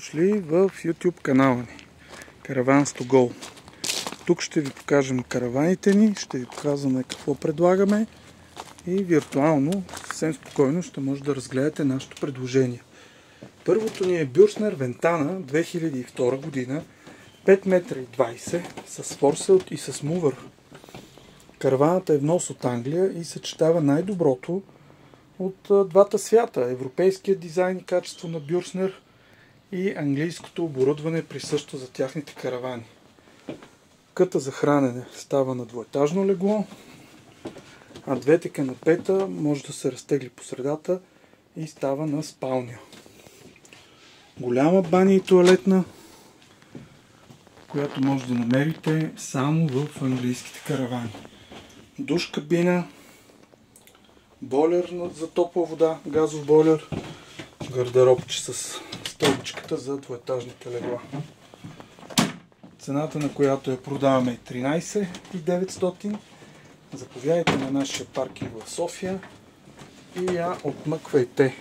Дошли в YouTube канала ни Caravans to Go. Тук ще ви покажем караваните ни, ще ви показваме какво предлагаме и виртуално, съвсем спокойно ще може да разгледате нашето предложение. Първото ни е Бюрснер Вентана 2002 година, 5 метра и 20 с форселт и с мувър. Караваната е внос от Англия и съчетава най-доброто от двата свята. Европейския дизайн и качество на Бюрснер и английското оборудване присъщо за тяхните каравани. Къта за хранене става на двоетажно легло, а двете канапета може да се разтегли по средата и става на спалня. Голяма баня и тоалетна, която може да намерите само в английските каравани. Душ кабина, бойлер за топла вода, газов бойлер, гардеробче с стълбичката за двоетажните легла. Цената на която я продаваме е 13 900. Заповядайте на нашия паркинг в София и я отмъквайте.